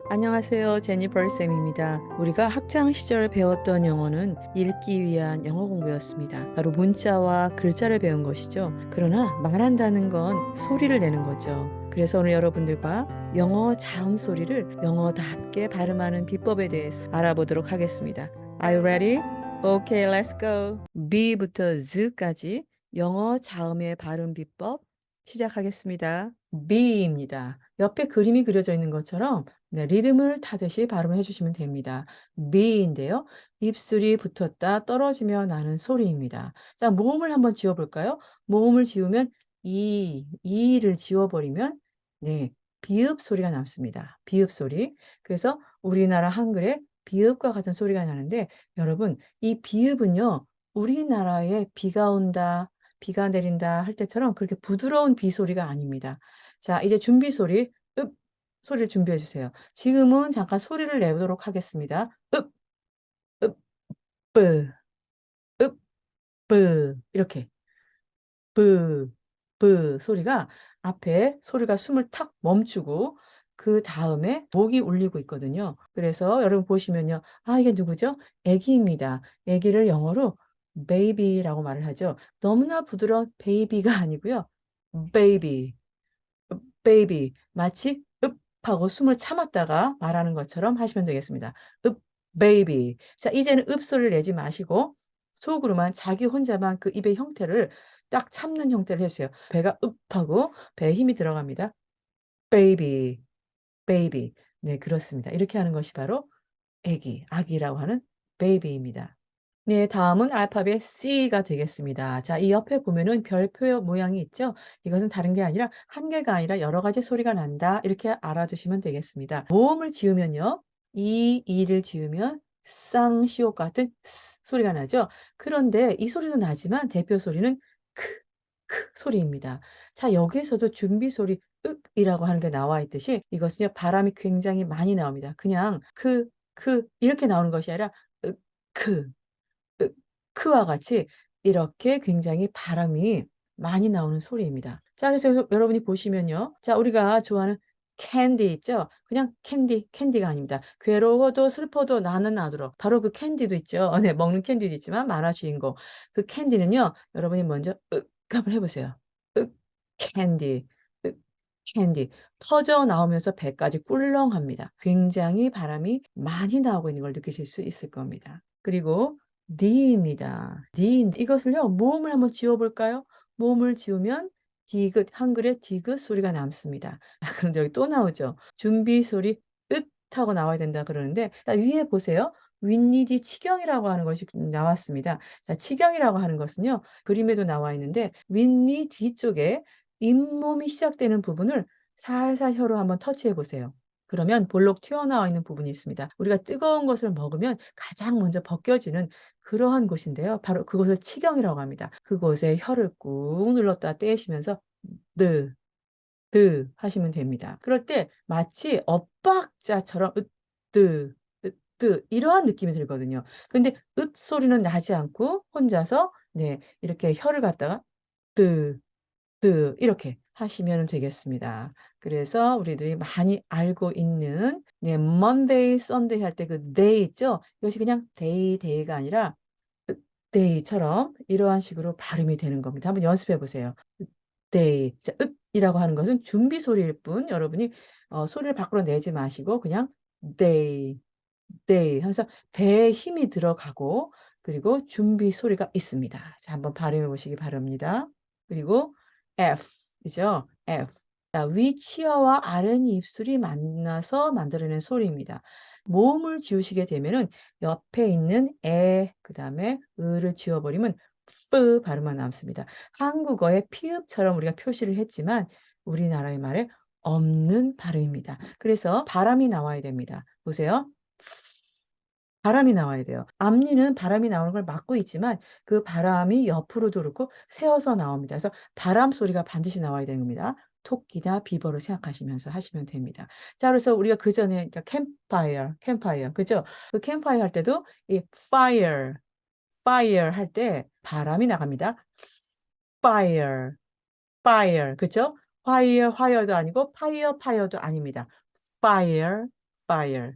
안녕하세요. 제니퍼 쌤입니다. 우리가 학창 시절 배웠던 영어는 읽기 위한 영어 공부였습니다. 바로 문자와 글자를 배운 것이죠. 그러나 말한다는 건 소리를 내는 거죠. 그래서 오늘 여러분들과 영어 자음 소리를 영어답게 발음하는 비법에 대해서 알아보도록 하겠습니다. Are you ready? Okay, let's go. B부터 Z까지 영어 자음의 발음 비법 시작하겠습니다. B입니다. 옆에 그림이 그려져 있는 것처럼 네, 리듬을 타듯이 발음을 해주시면 됩니다. B인데요. 입술이 붙었다 떨어지며 나는 소리입니다. 자, 모음을 한번 지워볼까요? 모음을 지우면 이를 지워버리면 네, 비읍 소리가 남습니다. 비읍 소리. 그래서 우리나라 한글에 비읍과 같은 소리가 나는데 여러분, 이 비읍은요. 우리나라에 비가 온다, 비가 내린다 할 때처럼 그렇게 부드러운 비 소리가 아닙니다. 자, 이제 준비 소리, 읍 소리를 준비해 주세요. 지금은 잠깐 소리를 내보도록 하겠습니다. 읍, 읍, 뿌, 읍, 뿌 이렇게 뿌, 뿌 소리가 앞에 소리가 숨을 탁 멈추고 그 다음에 목이 울리고 있거든요. 그래서 여러분 보시면요. 아, 이게 누구죠? 애기입니다. 애기를 영어로 baby라고 말을 하죠. 너무나 부드러운 baby가 아니고요. baby. baby 마치 읍 하고 숨을 참았다가 말하는 것처럼 하시면 되겠습니다. 읍 baby. 자, 이제는 읍 소리를 내지 마시고 속으로만 자기 혼자만 그 입의 형태를 딱 참는 형태를 해 주세요. 배가 읍 하고 배에 힘이 들어갑니다. baby, baby. 네, 그렇습니다. 이렇게 하는 것이 바로 아기, 아기라고 하는 baby입니다. 네, 다음은 알파벳 C가 되겠습니다. 자, 이 옆에 보면은 별표 모양이 있죠? 이것은 다른 게 아니라 한 개가 아니라 여러 가지 소리가 난다. 이렇게 알아두시면 되겠습니다. 모음을 지으면요. 이를 지으면 쌍시옷 같은 스 소리가 나죠? 그런데 이 소리도 나지만 대표 소리는 크 소리입니다. 자, 여기에서도 준비 소리 윽이라고 하는 게 나와 있듯이 이것은요, 바람이 굉장히 많이 나옵니다. 그냥 이렇게 나오는 것이 아니라 크. 크와 같이 이렇게 굉장히 바람이 많이 나오는 소리입니다. 자, 그래서 여러분이 보시면요. 자, 우리가 좋아하는 캔디 있죠? 그냥 캔디가 아닙니다. 괴로워도 슬퍼도 나는 나도록 바로 그 캔디도 있죠. 네, 먹는 캔디도 있지만 만화 주인공. 그 캔디는요. 여러분이 먼저 한번 해 보세요. 윽 캔디. 윽 캔디. 터져 나오면서 배까지 꿀렁합니다. 굉장히 바람이 많이 나오고 있는 걸 느끼실 수 있을 겁니다. 그리고 니입니다. 니 이것을요. 모음을 한번 지워 볼까요? 모음을 지우면 디귿 한글에 디귿 소리가 남습니다. 아, 그런데 여기 또 나오죠. 준비 소리 으 하고 나와야 된다 그러는데 자, 위에 보세요. 윗니디 치경이라고 하는 것이 나왔습니다. 자, 치경이라고 하는 것은요. 그림에도 나와 있는데 윗니 뒤쪽에 잇몸이 시작되는 부분을 살살 혀로 한번 터치해 보세요. 그러면 볼록 튀어나와 있는 부분이 있습니다. 우리가 뜨거운 것을 먹으면 가장 먼저 벗겨지는 그러한 곳인데요. 바로 그곳을 치경이라고 합니다. 그곳에 혀를 꾹 눌렀다 떼시면서 느, 하시면 됩니다. 그럴 때 마치 엇박자처럼 으뜨, 으뜨 이러한 느낌이 들거든요. 근데 으 소리는 나지 않고 혼자서 네, 이렇게 혀를 갖다가 뜨, 이렇게 하시면 되겠습니다. 그래서 우리들이 많이 알고 있는 네, Monday, Sunday 할 때 그 day 있죠? 이것이 그냥 day가 아니라 day처럼 이러한 식으로 발음이 되는 겁니다. 한번 연습해 보세요. day. 자, 이라고 하는 것은 준비 소리일 뿐 여러분이 소리를 밖으로 내지 마시고 그냥 day, 하면서 배에 힘이 들어가고 그리고 준비 소리가 있습니다. 자, 한번 발음해 보시기 바랍니다. 그리고 F 이죠. F. 자, 위 치아와 아랫 입술이 만나서 만들어낸 소리입니다. 모음을 지우시게 되면은 옆에 있는 그다음에 를 지워버리면 뿌 발음만 남습니다. 한국어의 피읍처럼 우리가 표시를 했지만 우리나라의 말에 없는 발음입니다. 그래서 바람이 나와야 됩니다. 보세요. 바람이 나와야 돼요. 앞니는 바람이 나오는 걸 막고 있지만 그 바람이 옆으로도 그렇고 새어서 나옵니다. 그래서 바람 소리가 반드시 나와야 되는 겁니다. 토끼나 비버를 생각하시면서 하시면 됩니다. 자, 그래서 우리가 그전에 그러니까 캠파이어 그죠? 그 캠파이어 할 때도 이 fire 할 때 바람이 나갑니다. fire, 그죠? 화이어도 아니고 파이어도 아닙니다. fire, fire.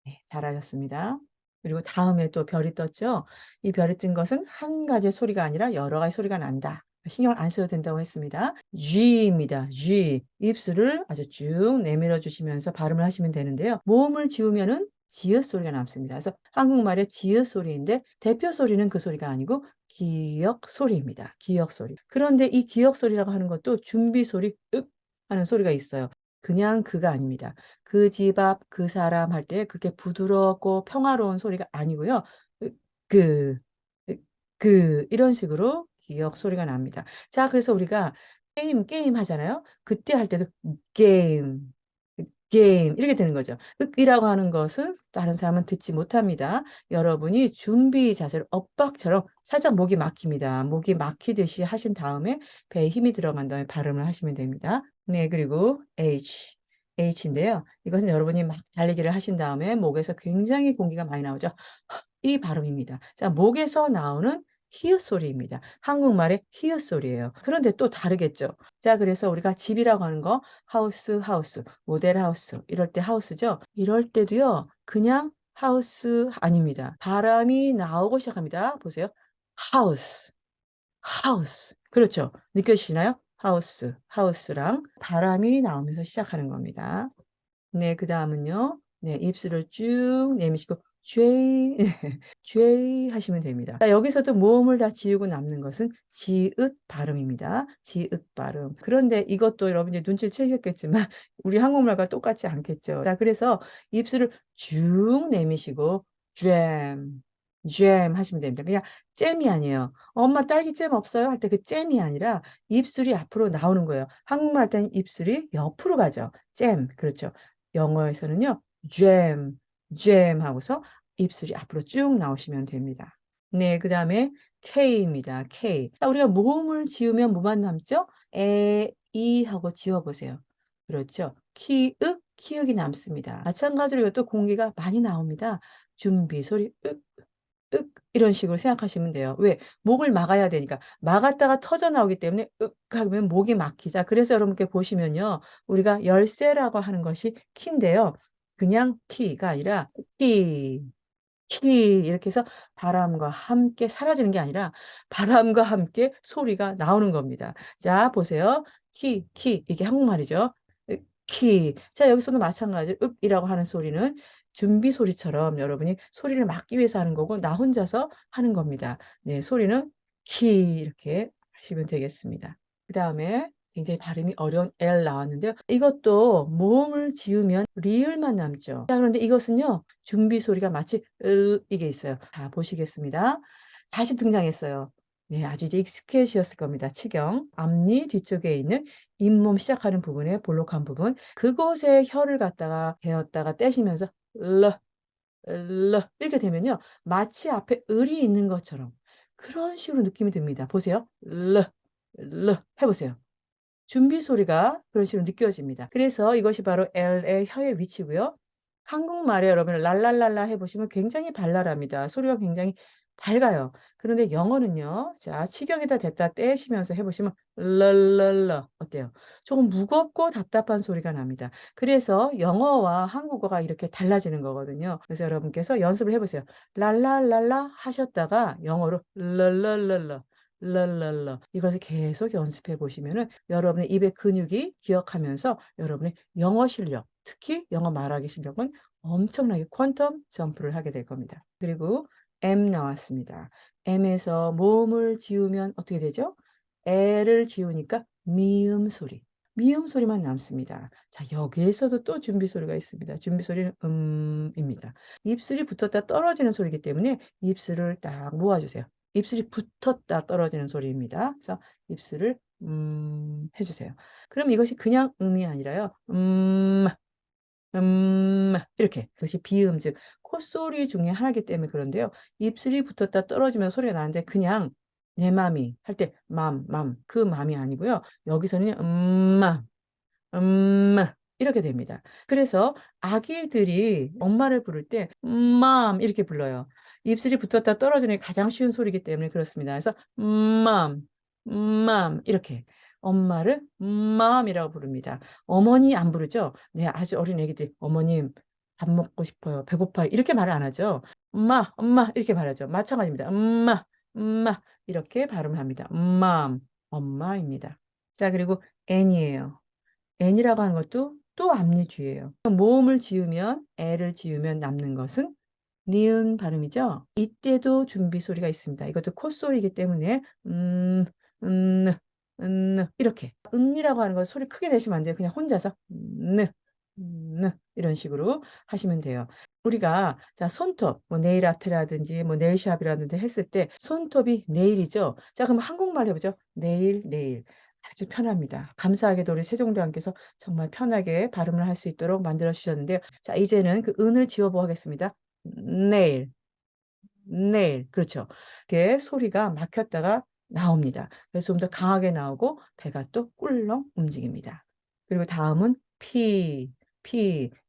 네, 잘하셨습니다. 그리고 다음에 또 별이 떴죠. 이 별이 뜬 것은 한 가지의 소리가 아니라 여러 가지 소리가 난다. 신경을 안 써도 된다고 했습니다. G입니다. G. 입술을 아주 쭉 내밀어 주시면서 발음을 하시면 되는데요. 모음을 지우면은 지읒 소리가 남습니다. 그래서 한국말의 지읒 소리인데 대표 소리는 그 소리가 아니고 기역 소리입니다. 기역 소리. 그런데 이 기역 소리라고 하는 것도 준비 소리 윽 하는 소리가 있어요. 그냥 그가 아닙니다. 그 집 앞 그 사람 할 때 그렇게 부드럽고 평화로운 소리가 아니고요. 으 그 으 이런 식으로 기역 소리가 납니다. 자, 그래서 우리가 게임 하잖아요. 그때 할 때도 게임, 게임 이렇게 되는 거죠. 이라고 하는 것은 다른 사람은 듣지 못합니다. 여러분이 준비 자세로 엇박처럼 살짝 목이 막힙니다. 목이 막히듯이 하신 다음에 배에 힘이 들어간 다음에 발음을 하시면 됩니다. 네, 그리고 H인데요. 이것은 여러분이 막 달리기를 하신 다음에 목에서 굉장히 공기가 많이 나오죠. 이 발음입니다. 자, 목에서 나오는 히읗 소리입니다. 한국말의 히읗 소리예요. 그런데 또 다르겠죠. 자, 그래서 우리가 집이라고 하는 거 하우스, 모델 하우스 이럴 때 하우스죠. 이럴 때도요. 그냥 하우스 아닙니다. 바람이 나오고 시작합니다. 보세요. 하우스. 하우스. 그렇죠. 느껴지시나요? 하우스랑 바람이 나오면서 시작하는 겁니다. 네, 그다음은요. 네, 입술을 쭉 내미시고 죄 죄 하시면 됩니다. 자, 여기서도 모음을 다 지우고 남는 것은 지읒 발음입니다. 지읒 발음. 그런데 이것도 여러분 이제 눈치를 채셨겠지만 우리 한국말과 똑같지 않겠죠. 자, 그래서 입술을 쭉 내미시고 잼, 잼 하시면 됩니다. 그냥 잼이 아니에요. "엄마 딸기잼 없어요?" 할 때 그 잼이 아니라 입술이 앞으로 나오는 거예요. 한국말 할 때는 입술이 옆으로 가죠. 잼. 그렇죠. 영어에서는요. 잼, 잼 하고서 입술이 앞으로 쭉 나오시면 됩니다. 네, 그다음에 K입니다. K. 자, 우리가 모음을 지으면 뭐만 남죠? 에, 이 하고 지워 보세요. 그렇죠. 키읔, 키읔이 남습니다. 마찬가지로 이것도 공기가 많이 나옵니다. 준비 소리 이런 식으로 생각하시면 돼요. 왜? 목을 막아야 되니까. 막았다가 터져 나오기 때문에 하면 목이 막히자. 그래서 여러분께 보시면요. 우리가 열쇠라고 하는 것이 키인데요. 그냥 키가 아니라 키, 키 이렇게 해서 바람과 함께 사라지는 게 아니라 바람과 함께 소리가 나오는 겁니다. 자, 보세요. 이게 한국말이죠. 키. 자, 여기서도 마찬가지로 이라고 하는 소리는 준비 소리처럼 여러분이 소리를 막기 위해서 하는 거고 나 혼자서 하는 겁니다. 네, 소리는 키 이렇게 하시면 되겠습니다. 그다음에 굉장히 발음이 어려운 L 나왔는데요. 이것도 모음을 지으면 리을만 남죠. 자, 그런데 이것은요. 준비 소리가 마치 이게 있어요. 자, 보시겠습니다. 다시 등장했어요. 네, 아주 이제 익숙해지셨을 겁니다. 치경. 앞니 뒤쪽에 있는 잇몸 시작하는 부분에 볼록한 부분. 그곳에 혀를 갖다가 대었다가 떼시면서 이렇게 되면요. 마치 앞에 을이 있는 것처럼 그런 식으로 느낌이 듭니다. 보세요. 해 보세요. 준비 소리가 그런 식으로 느껴집니다. 그래서 이것이 바로 L의 혀의 위치고요. 한국말에 여러분 랄랄랄라 해 보시면 굉장히 발랄합니다. 소리가 굉장히 밝아요. 그런데 영어는요. 자, 치경에다 댔다 떼시면서 해 보시면 랄랄라 어때요? 조금 무겁고 답답한 소리가 납니다. 그래서 영어와 한국어가 이렇게 달라지는 거거든요. 그래서 여러분께서 연습을 해 보세요. 랄랄랄라 하셨다가 영어로 랄랄라 이것을 계속 연습해 보시면은 여러분의 입의 근육이 기억하면서 여러분의 영어 실력, 특히 영어 말하기 실력은 엄청나게 퀀텀 점프를 하게 될 겁니다. 그리고 M 나왔습니다. M에서 모음을 지우면 어떻게 되죠? 에를 지우니까 미음 소리. 미음 소리만 남습니다. 자, 여기에서도 또 준비 소리가 있습니다. 준비 소리는 입니다. 입술이 붙었다 떨어지는 소리이기 때문에 입술을 딱 모아 주세요. 입술이 붙었다 떨어지는 소리입니다. 그래서 입술을 해 주세요. 그럼 이것이 그냥 이 아니라요. 이렇게. 그것이 비음 즉 콧소리 중에 하나이기 때문에 그런데요. 입술이 붙었다 떨어지면 소리가 나는데 그냥 내 맘이 할 때 그 맘이 아니고요. 여기서는 이렇게 됩니다. 그래서 아기들이 엄마를 부를 때 이렇게 불러요. 입술이 붙었다 떨어지는 게 가장 쉬운 소리이기 때문에 그렇습니다. 그래서 이렇게 엄마를 맘이라고 부릅니다. 어머니 안 부르죠? 네, 아주 어린 애기들이 "어머님." 밥 먹고 싶어요. 배고파요. 이렇게 말을 안 하죠. 엄마, 엄마 이렇게 말하죠. 마찬가지입니다. 엄마, 엄마 이렇게 발음을 합니다. mom, 엄마입니다. 자, 그리고 n이에요. n이라고 하는 것도 또 앞니주예요. 모음을 지으면 애를 지으면 남는 것은 니은 발음이죠. 이때도 준비 소리가 있습니다. 이것도 콧소리이기 때문에 음, 이렇게 은이라고 하는 거 소리 크게 내시면 안 돼요. 그냥 혼자서 이런 식으로 하시면 돼요. 우리가 자 손톱 뭐 네일 아트라든지 뭐 네일샵이라든지 했을 때 손톱이 네일이죠. 자 그럼 한국말 해보죠. 네일 아주 편합니다. 감사하게도 우리 세종대왕께서 정말 편하게 발음을 할 수 있도록 만들어 주셨는데요. 자 이제는 그 은을 지워보 하겠습니다. 네일 그렇죠. 이렇게 소리가 막혔다가 나옵니다. 그래서 좀 더 강하게 나오고 배가 또 꿀렁 움직입니다. 그리고 다음은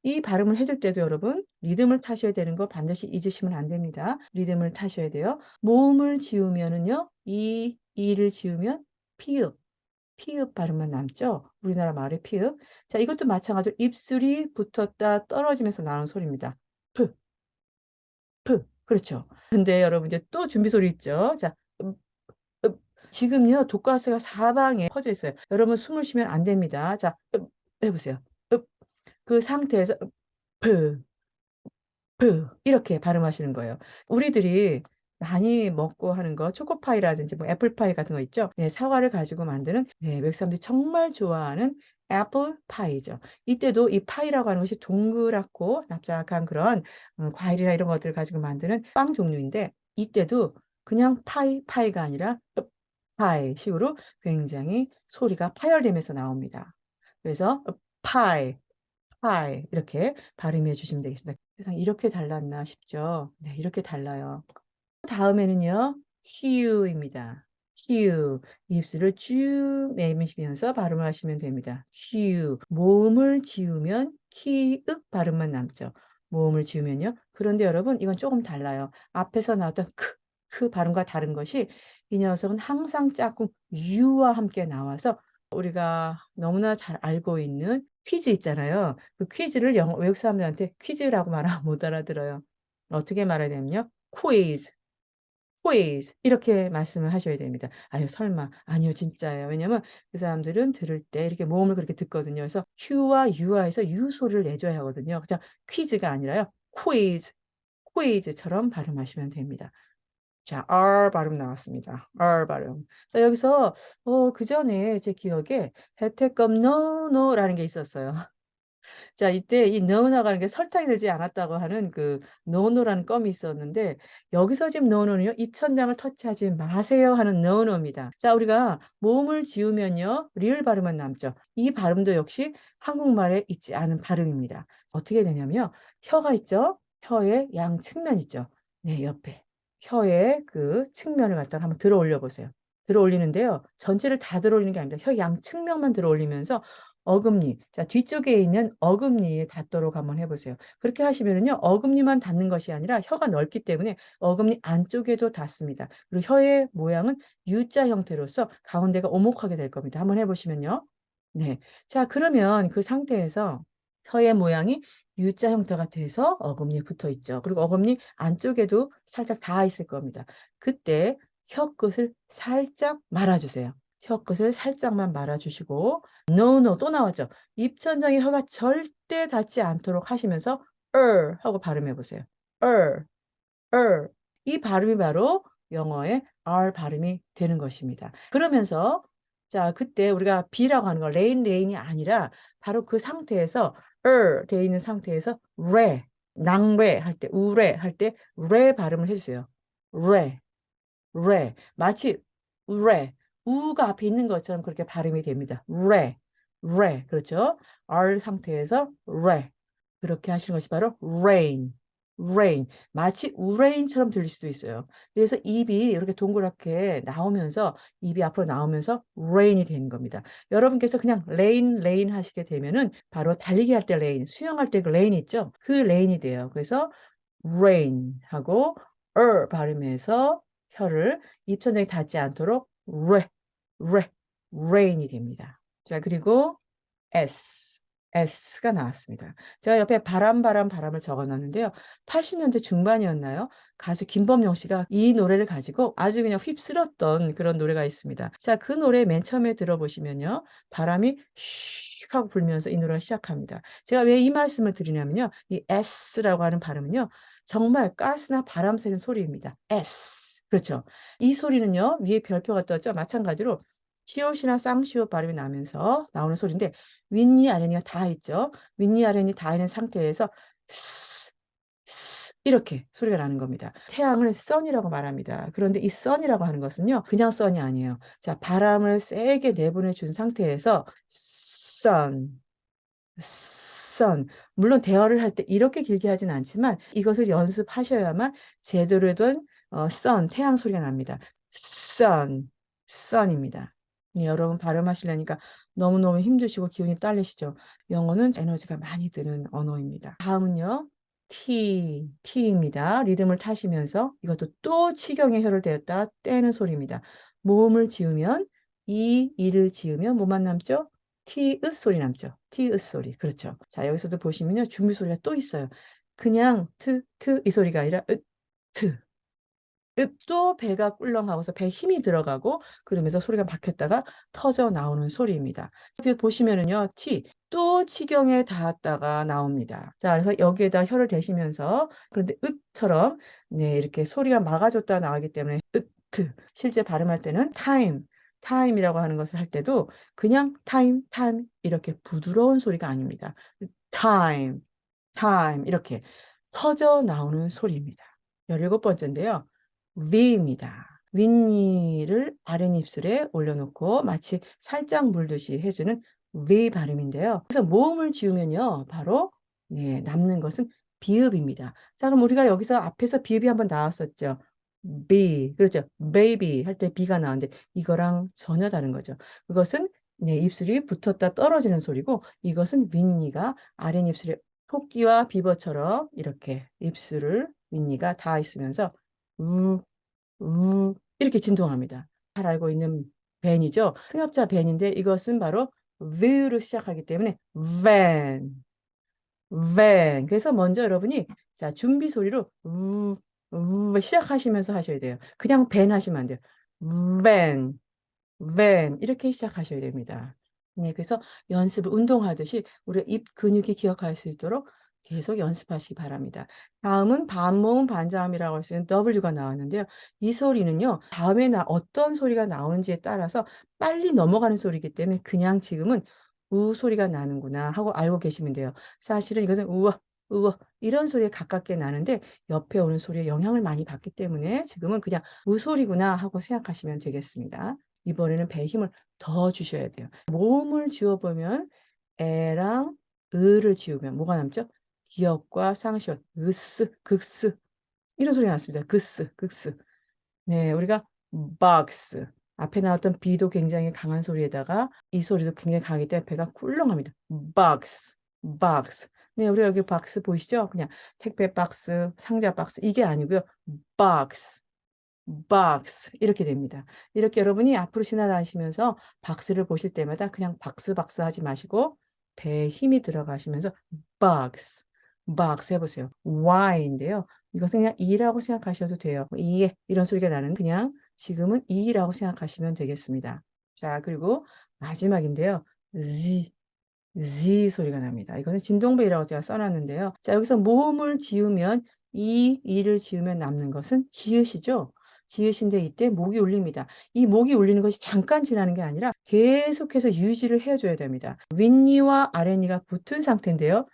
이 발음을 해줄 때도 여러분 리듬을 타셔야 되는 거 반드시 잊으시면 안 됩니다. 리듬을 타셔야 돼요. 모음을 지우면은요 이를 지우면 피읍 발음만 남죠. 우리나라 말의 피읍. 자 이것도 마찬가지로 입술이 붙었다 떨어지면서 나오는 소리입니다. 그렇죠. 근데 여러분 이제 또 준비 소리 있죠. 자, 읍. 지금요 독가스가 사방에 퍼져 있어요. 여러분 숨을 쉬면 안 됩니다. 자, 해보세요. 그 상태에서 프, 이렇게 발음하시는 거예요. 우리들이 많이 먹고 하는 거 초코파이라든지 뭐 애플파이 같은 거 있죠. 네, 사과를 가지고 만드는 네, 외국 사람들이 정말 좋아하는 애플파이죠. 이때도 이 파이라고 하는 것이 동그랗고 납작한 그런 과일이나 이런 것들을 가지고 만드는 빵 종류인데 이때도 그냥 파이가 아니라 파이 식으로 굉장히 소리가 파열되면서 나옵니다. 그래서 파이 이렇게 발음해 주시면 되겠습니다. 세상에 이렇게 달랐나 싶죠? 네, 이렇게 달라요. 다음에는요. Q입니다. Q. 입술을 쭉 내미시면서 발음을 하시면 됩니다. Q. 모음을 지우면 키읔 발음만 남죠. 모음을 지우면요. 그런데 여러분 이건 조금 달라요. 앞에서 나왔던 크 발음과 다른 것이 이 녀석은 항상 짝꿍 U와 함께 나와서 우리가 너무나 잘 알고 있는 퀴즈 있잖아요. 그 퀴즈를 외국 사람들한테 퀴즈라고 말하면 못 알아들어요. 어떻게 말해야 되냐면요. quiz 이렇게 말씀을 하셔야 됩니다. 아유 설마 아니요 진짜예요. 왜냐면 그 사람들은 들을 때 이렇게 모음을 그렇게 듣거든요. 그래서 Q와 U와에서 U 소리를 내줘야 하거든요. 그냥 퀴즈가 아니라요. quiz처럼 발음하시면 됩니다. 자, R 발음 나왔습니다. R 발음. 자, 여기서 그전에 제 기억에 혜택금 노노라는 게 있었어요. 자, 이때 이 no 나가는 게 설탕이 들지 않았다고 하는 그 노노라는 껌이 있었는데 여기서 지금 노노는요. 입천장을 터치하지 마세요 하는 노노입니다. 자, 우리가 모음을 지우면요. 리을 발음만 남죠. 이 발음도 역시 한국말에 있지 않은 발음입니다. 어떻게 되냐면요. 혀가 있죠. 혀의 양 측면 있죠. 네, 옆에. 혀의 그 측면을 갖다가 한번 들어 올려 보세요. 들어 올리는데요. 전체를 다 들어 올리는 게 아닙니다. 혀 양 측면만 들어 올리면서 어금니. 자, 뒤쪽에 있는 어금니에 닿도록 한번 해보세요. 그렇게 하시면은요, 어금니만 닿는 것이 아니라 혀가 넓기 때문에 어금니 안쪽에도 닿습니다. 그리고 혀의 모양은 U자 형태로서 가운데가 오목하게 될 겁니다. 한번 해보시면요. 네. 자, 그러면 그 상태에서 혀의 모양이 U자 형태가 돼서 어금니에 붙어 있죠. 그리고 어금니 안쪽에도 살짝 닿아 있을 겁니다. 그때 혀 끝을 살짝 말아주세요. 혀 끝을 살짝만 말아주시고 no 또 나왔죠. 입천장에 혀가 절대 닿지 않도록 하시면서 하고 발음해 보세요. er, 이 발음이 바로 영어의 R 발음이 되는 것입니다. 그러면서 자 그때 우리가 B라고 하는 거 레인이 아니라 바로 그 상태에서 돼 있는 상태에서 낭레 할 때 우레 할 때 레 발음을 해주세요. 마치 레 우가 앞에 있는 것처럼 그렇게 발음이 됩니다. 그렇죠? R 상태에서 레 그렇게 하시는 것이 바로 rain 마치 우레인처럼 들릴 수도 있어요. 그래서 입이 이렇게 동그랗게 나오면서 입이 앞으로 나오면서 rain이 되는 겁니다. 여러분께서 그냥 레인 하시게 되면은 바로 달리기 할 때 레인, 수영할 때 그 레인 있죠? 그 레인이 돼요. 그래서 rain 하고 발음해서 혀를 입천장에 닿지 않도록 레, rain이 됩니다. 자, 그리고 S. S가 나왔습니다. 제가 옆에 바람, 바람, 바람을 적어 놨는데요. 80년대 중반이었나요? 가수 김범용 씨가 이 노래를 가지고 아주 그냥 휩쓸었던 그런 노래가 있습니다. 자, 그 노래 맨 처음에 들어보시면요. 바람이 슉 하고 불면서 이 노래가 시작합니다. 제가 왜 이 말씀을 드리냐면요. 이 S라고 하는 발음은요. 정말 가스나 바람 새는 소리입니다. S. 그렇죠. 이 소리는요. 위에 별표가 떴죠. 마찬가지로 시옷이나 쌍시옷 발음이 나면서 나오는 소리인데 윗니 아랫니가 다 있죠. 윗니 아랫니 다 있는 상태에서 스 이렇게 소리가 나는 겁니다. 태양을 sun이라고 말합니다. 그런데 이 sun이라고 하는 것은요. 그냥 sun이 아니에요. 자, 바람을 세게 내보내 준 상태에서 sun, sun. 물론 대화를 할 때 이렇게 길게 하진 않지만 이것을 연습하셔야만 제대로 된 sun, 태양 소리가 납니다. sun, sun입니다. 네, 여러분 발음하시려니까 너무너무 힘드시고 기운이 딸리시죠? 영어는 에너지가 많이 드는 언어입니다. 다음은요. T입니다. 리듬을 타시면서 이것도 또 치경의 혀를 대었다가 떼는 소리입니다. 모음을 지으면 이를 지으면 뭐만 남죠? 티읕 소리 남죠. 티읕 소리. 그렇죠. 자, 여기서도 보시면요. 준비 소리가 또 있어요. 그냥 트 이 소리가 아니라 트. 또 배가 꿀렁하고서 배에 힘이 들어가고 그러면서 소리가 박혔다가 터져 나오는 소리입니다. 여기 보시면은요. T 또 치경에 닿았다가 나옵니다. 자, 그래서 여기에다 혀를 대시면서 그런데 으처럼 네, 이렇게 소리가 막아줬다 나가기 때문에 으트. 실제 발음할 때는 타임이라고 하는 것을 할 때도 그냥 타임 이렇게 부드러운 소리가 아닙니다. 타임 이렇게 터져 나오는 소리입니다. 17번째인데요. V입니다. 윗니를 아랫입술에 올려놓고 마치 살짝 물듯이 해주는 V 발음인데요. 그래서 모음을 지으면요. 바로 네, 남는 것은 비읍입니다. 자, 그럼 우리가 여기서 앞에서 비읍이 한번 나왔었죠. B. 그렇죠. baby 할 때 B가 나왔는데 이거랑 전혀 다른 거죠. 그것은 네, 입술이 붙었다 떨어지는 소리고 이것은 윗니가 아랫입술에 토끼와 비버처럼 이렇게 입술을 윗니가 닿아 있으면서 우 이렇게 진동합니다. 잘 알고 있는 벤이죠. 승합자 벤인데 이것은 바로 v로 시작하기 때문에 van. 그래서 먼저 여러분이 자, 준비 소리로 시작하시면서 하셔야 돼요. 그냥 벤 하시면 안 돼요. van, 이렇게 시작하셔야 됩니다. 네, 그래서 연습을 운동하듯이 우리 입 근육이 기억할 수 있도록 계속 연습하시기 바랍니다. 다음은 반모음 반자음이라고 할 수 있는 W가 나왔는데요. 이 소리는요. 다음에 어떤 소리가 나오는지에 따라서 빨리 넘어가는 소리이기 때문에 그냥 지금은 우 소리가 나는구나 하고 알고 계시면 돼요. 사실은 이것은 우와 우와 이런 소리에 가깝게 나는데 옆에 오는 소리에 영향을 많이 받기 때문에 지금은 그냥 우 소리구나 하고 생각하시면 되겠습니다. 이번에는 배에 힘을 더 주셔야 돼요. 모음을 지어 보면 에랑 을을 지우면 뭐가 남죠? 기역과 상시옷, 으스, 극스 이런 소리가 났습니다. 극스. 네, 우리가 box 앞에 나왔던 B도 굉장히 강한 소리에다가 이 소리도 굉장히 강하기 때문에 배가 꿀렁합니다. box. 네, 우리 여기 박스 보이시죠? 그냥 택배 박스, 상자 박스 이게 아니고요. box. 이렇게 됩니다. 이렇게 여러분이 앞으로 지나다니시면서 박스를 보실 때마다 그냥 박스 하지 마시고 배에 힘이 들어가시면서 box, 해보세요. Y인데요. 이것은 그냥 E라고 생각하셔도 돼요. 이에 이런 소리가 나는 그냥 지금은 E라고 생각하시면 되겠습니다. 자, 그리고 마지막인데요. Z 소리가 납니다. 이거는 진동배라고 제가 써놨는데요. 자, 여기서 모음을 지으면 이를 지으면 남는 것은 지읒이죠. 지읒인데 이때 목이 울립니다. 이 목이 울리는 것이 잠깐 지나는 게 아니라 계속해서 유지를 해줘야 됩니다. 윗니와 아랫니가 붙은 상태인데요.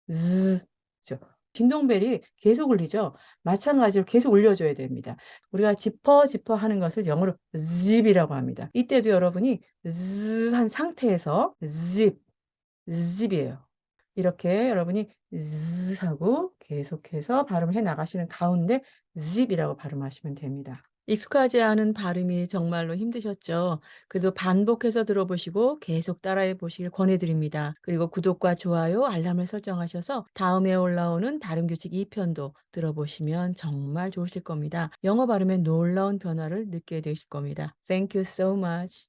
z, 죠. 진동벨이 계속 울리죠. 마찬가지로 계속 울려줘야 됩니다. 우리가 지퍼 하는 것을 영어로 zip이라고 합니다. 이때도 여러분이 한 상태에서 zip이에요. 이렇게 여러분이 하고 계속해서 발음을 해 나가시는 가운데 zip이라고 발음하시면 됩니다. 익숙하지 않은 발음이 정말로 힘드셨죠? 그래도 반복해서 들어보시고 계속 따라해 보시길 권해드립니다. 그리고 구독과 좋아요, 알람을 설정하셔서 다음에 올라오는 발음 규칙 2편도 들어보시면 정말 좋으실 겁니다. 영어 발음에 놀라운 변화를 느끼게 되실 겁니다. Thank you so much.